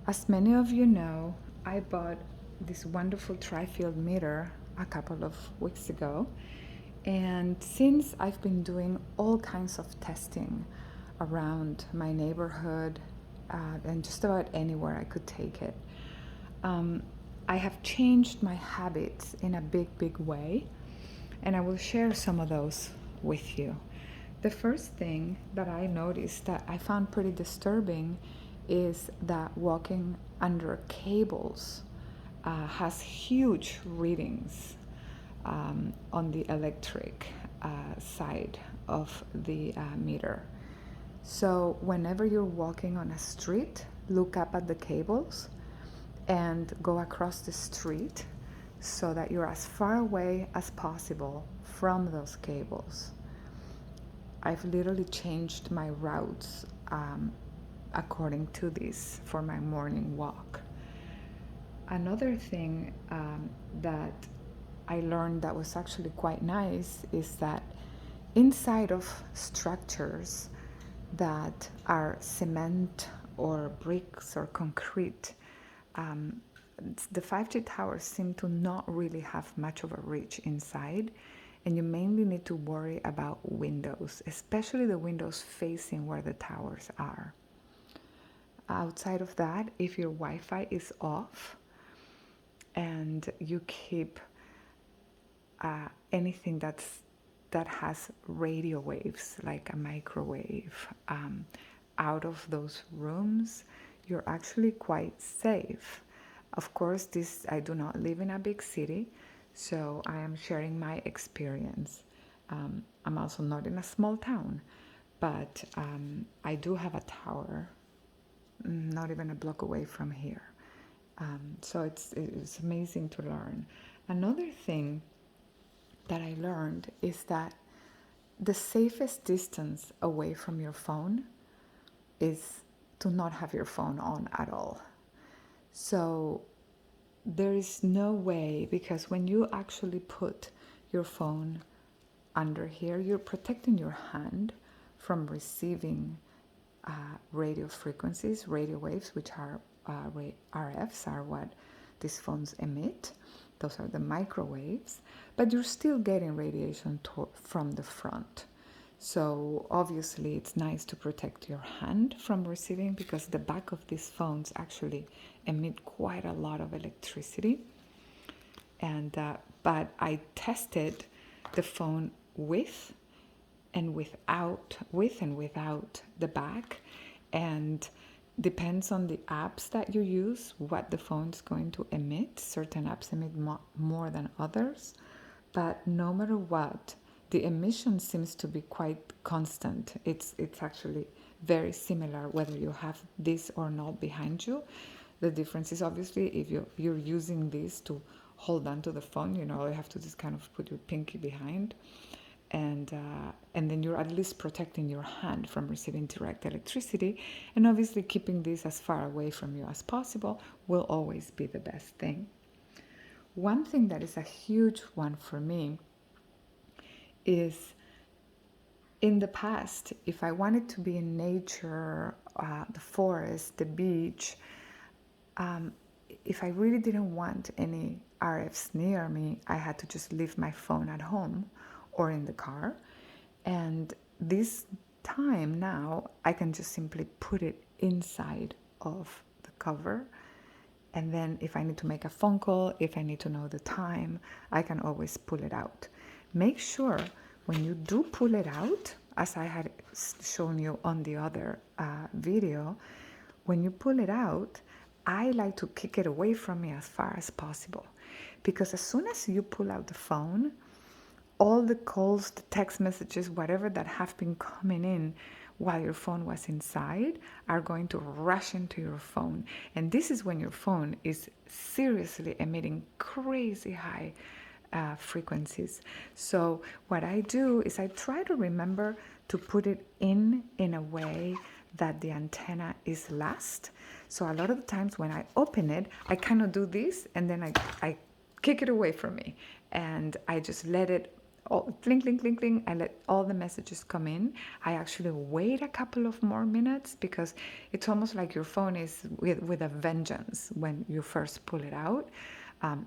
As many of you know, I bought this wonderful tri-field meter a couple of weeks ago. And since I've been doing all kinds of testing around my neighborhood and just about anywhere I could take it, um, I have changed my habits in a big, big way. And I will share some of those with you. The first thing that I noticed that I found pretty disturbing is that walking under cables has huge readings on the electric side of the meter. So, whenever you're walking on a street, look up at the cables and go across the street so that you're as far away as possible from those cables. I've literally changed my routes according to this for my morning walk. Another thing that I learned that was actually quite nice is that inside of structures that are cement or bricks or concrete, um, the 5G towers seem to not really have much of a reach inside, and you mainly need to worry about windows, especially the windows facing where the towers are. Outside of that, if your Wi-Fi is off and you keep anything that has radio waves, like a microwave, out of those rooms, you're actually quite safe. Of course, I do not live in a big city, so I am sharing my experience. I'm also not in a small town, but I do have a tower, not even a block away from here. So it's amazing to learn. Another thing that I learned is that the safest distance away from your phone is to not have your phone on at all. So there is no way, because when you actually put your phone under here, you're protecting your hand from receiving radio frequencies, radio waves, which are RFs, are what these phones emit. Those are the microwaves, but you're still getting radiation from the front. So obviously it's nice to protect your hand from receiving, because the back of these phones actually emit quite a lot of electricity. And but I tested the phone with and without the back, and depends on the apps that you use what the phone's going to emit. Certain apps emit more than others, but no matter what, the emission seems to be quite constant. It's actually very similar whether you have this or not behind you. The difference is obviously if you're using this to hold on to the phone, you have to just kind of put your pinky behind, and then you're at least protecting your hand from receiving direct electricity. And obviously keeping this as far away from you as possible will always be the best thing. One thing that is a huge one for me is, in the past, if I wanted to be in nature, the forest, the beach, if I really didn't want any RFs near me, I had to just leave my phone at home or in the car. And this time now, I can just simply put it inside of the cover. And then if I need to make a phone call, if I need to know the time, I can always pull it out. Make sure when you do pull it out, as I had shown you on the other video, when you pull it out, I like to kick it away from me as far as possible. Because as soon as you pull out the phone, all the calls, the text messages, whatever that have been coming in while your phone was inside are going to rush into your phone. And this is when your phone is seriously emitting crazy high frequencies. So what I do is I try to remember to put it in a way that the antenna is last. So a lot of the times when I open it, I kind of do this, and then I kick it away from me, and I just let it all, clink, clink, clink, clink. I let all the messages come in. I actually wait a couple of more minutes because it's almost like your phone is with a vengeance when you first pull it out.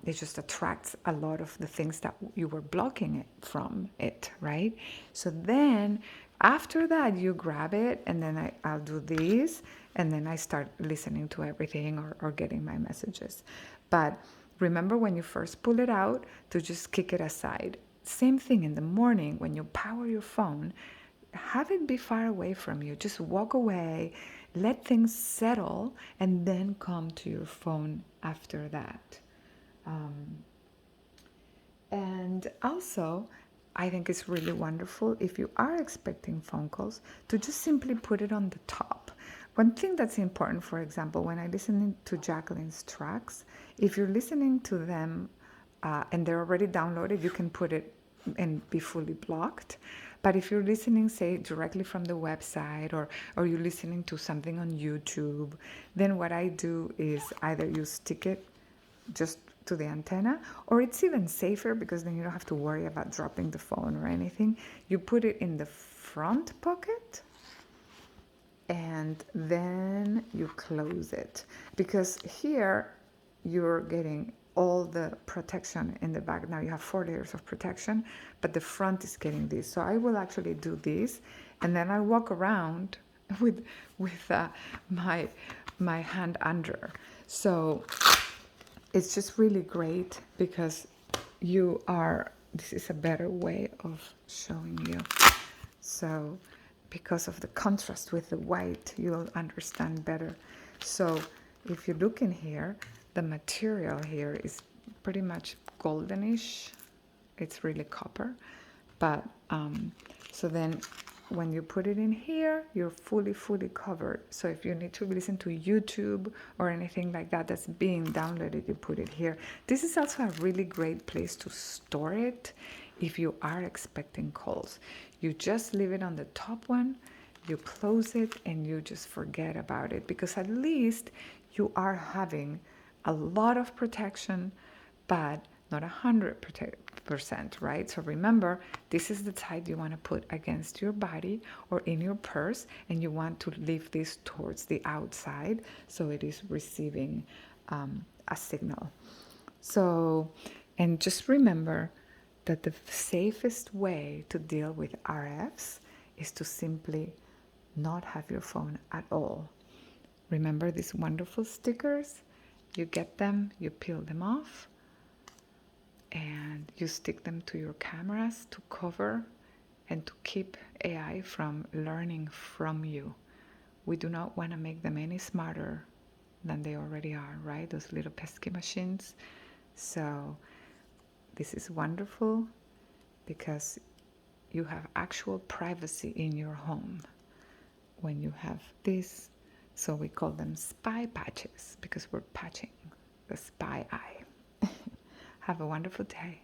It just attracts a lot of the things that you were blocking it from it, right? So then after that, you grab it, and then I'll do this, and then I start listening to everything or getting my messages. But remember when you first pull it out to just kick it aside. Same thing in the morning when you power your phone, have it be far away from you. Just walk away, let things settle, and then come to your phone after that. And also, I think it's really wonderful if you are expecting phone calls to just simply put it on the top. One thing that's important, for example, when I listen to Jacqueline's tracks, if you're listening to them and they're already downloaded, you can put it and be fully blocked. But if you're listening, say, directly from the website or you're listening to something on YouTube, then what I do is either you stick it just to the antenna, or it's even safer because then you don't have to worry about dropping the phone or anything. You put it in the front pocket and then you close it, because here you're getting all the protection in the back. Now you have 4 layers of protection, but the front is getting this. So I will actually do this, and then I walk around with my hand under. So it's just really great because this is a better way of showing you. So because of the contrast with the white, you'll understand better. So if you look in here, the material here is pretty much goldenish. It's really copper. But so then when you put it in here, you're fully covered. So if you need to listen to YouTube or anything like that that's being downloaded, you put it here. This is also a really great place to store it if you are expecting calls. You just leave it on the top one, you close it, and you just forget about it, because at least you are having a lot of protection, but not 100%, right? So remember, this is the type you want to put against your body or in your purse, and you want to leave this towards the outside so it is receiving a signal. So, and just remember that the safest way to deal with RFs is to simply not have your phone at all. Remember these wonderful stickers? You get them, you peel them off, and you stick them to your cameras to cover and to keep AI from learning from you. We do not want to make them any smarter than they already are, right? Those little pesky machines. So this is wonderful because you have actual privacy in your home when you have this. So we call them spy patches because we're patching the spy eye. Have a wonderful day.